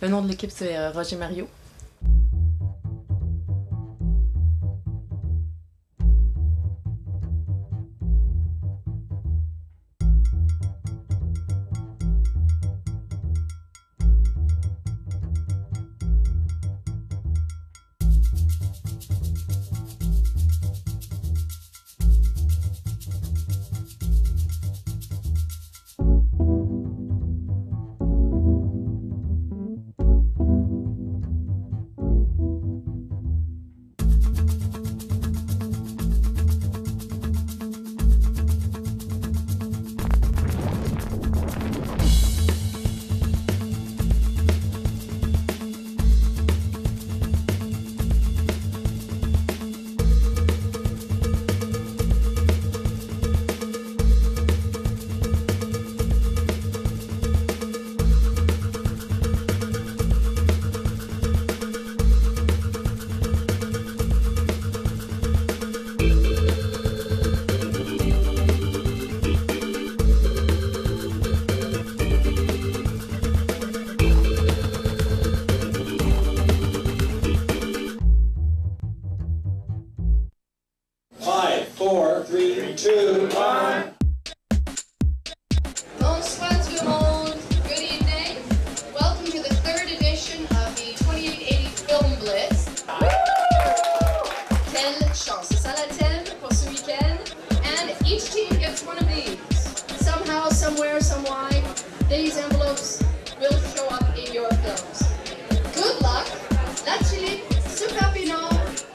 Le nom de l'équipe, c'est Roger Mario. Bonsoir tout le monde. Good evening. Welcome to the third edition of the 2880 Film Blitz. Quelle chance. C'est ça la thème pour ce week-end. And each team gets one of these. Somehow, somewhere, somewhy, these envelopes will show up in your films. Good luck. La Chili, Super Pinot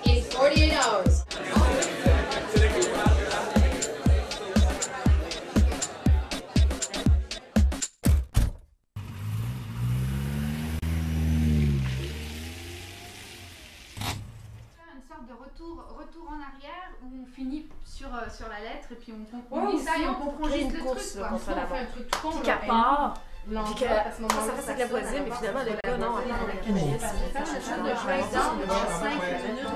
in 48 hours. De retour en arrière où on finit sur la lettre et puis on lit ça et on comprend juste le truc quoi. Contre la On fait un truc con, puis qu'elle part, puis l'enveloppe, que à ce moment-là, ça fasse avec la voisine, mais finalement le gars non, elle prend la caisse. Par exemple, dans 5 minutes,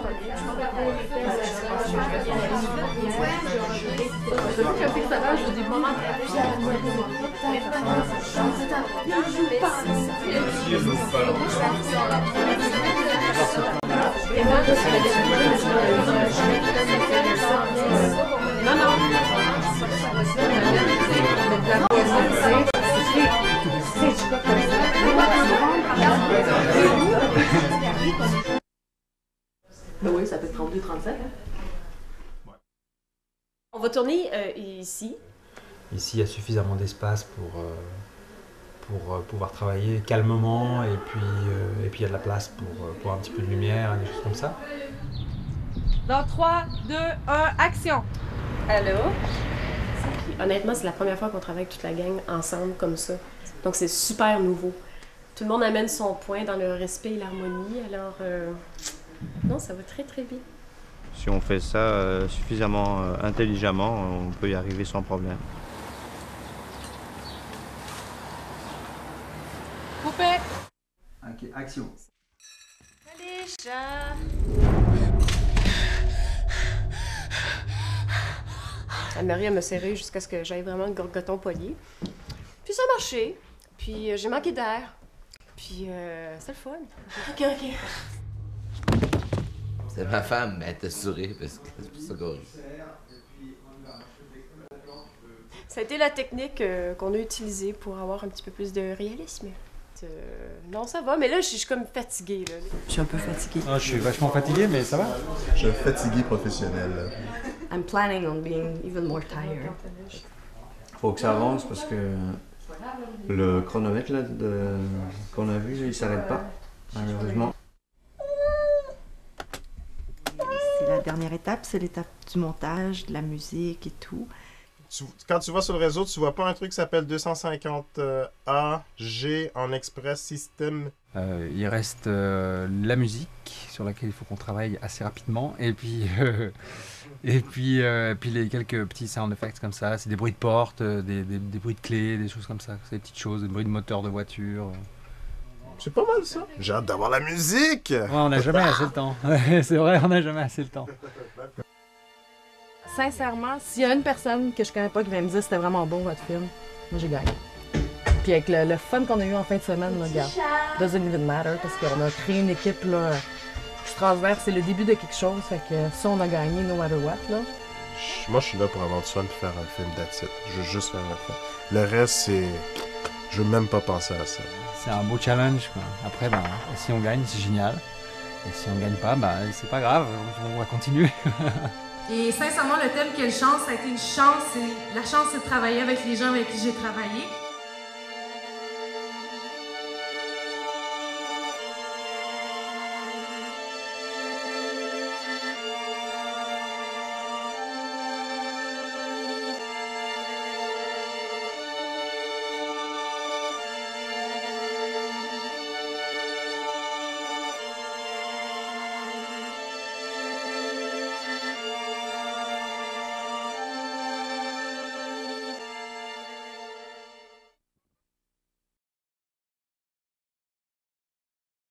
Ben oui, ça peut être 32-37. Hein? On va tourner ici. Ici, il y a suffisamment d'espace pour pouvoir travailler calmement et puis il y a de la place pour un petit peu de lumière, des choses comme ça. Dans 3, 2, 1, action! Allô? Puis, honnêtement, c'est la première fois qu'on travaille avec toute la gang ensemble comme ça. Donc c'est super nouveau. Tout le monde amène son point dans le respect et l'harmonie, alors non, ça va très très bien. Si on fait ça suffisamment intelligemment, on peut y arriver sans problème. Coupé! Ok, action. Allez, chat! Anne-Marie m'a serré jusqu'à ce que j'aille vraiment le gorgoton poignet. Puis ça a marché. Puis j'ai manqué d'air. Puis c'est le fun. Ok. C'est ma femme, mais elle t'a souri parce que c'est pour ça qu'on rit. Ça a été la technique qu'on a utilisée pour avoir un petit peu plus de réalisme. Non, ça va, mais là, je suis comme fatiguée. Là. Je suis un peu fatiguée. Ah, je suis vachement fatigué, mais ça va. Je suis un fatigué professionnel. I'm planning on being even more tired. Faut que ça avance parce que le chronomètre là, qu'on a vu, là, il s'arrête pas, malheureusement. C'est la dernière étape, c'est l'étape du montage, de la musique et tout. Quand tu vas sur le réseau, tu vois pas un truc qui s'appelle 250AG en Express System? Il reste la musique sur laquelle il faut qu'on travaille assez rapidement et puis les quelques petits sound effects comme ça, c'est des bruits de porte, des bruits de clés, des choses comme ça, c'est des petites choses, des bruits de moteur de voiture. C'est pas mal ça. J'ai hâte d'avoir la musique! Ouais, on n'a jamais assez le temps. C'est vrai, on n'a jamais assez le temps. Sincèrement, s'il y a une personne que je connais pas qui va me dire c'était vraiment bon votre film, moi j'ai gagné. Puis avec le fun qu'on a eu en fin de semaine, là, regarde, doesn't even matter, parce qu'on a créé une équipe là, extraordinaire. C'est le début de quelque chose, fait que ça, on a gagné no matter what, là. Moi, je suis là pour avoir du fun et faire un film, that's it. Je veux juste faire un film. Le reste, c'est... Je veux même pas penser à ça. C'est un beau challenge, quoi. Après, bah, si on gagne, c'est génial. Et si on gagne pas, bah, c'est pas grave, on va continuer. Et sincèrement, le thème Quelle chance, ça a été une chance. La chance, c'est de travailler avec les gens avec qui j'ai travaillé.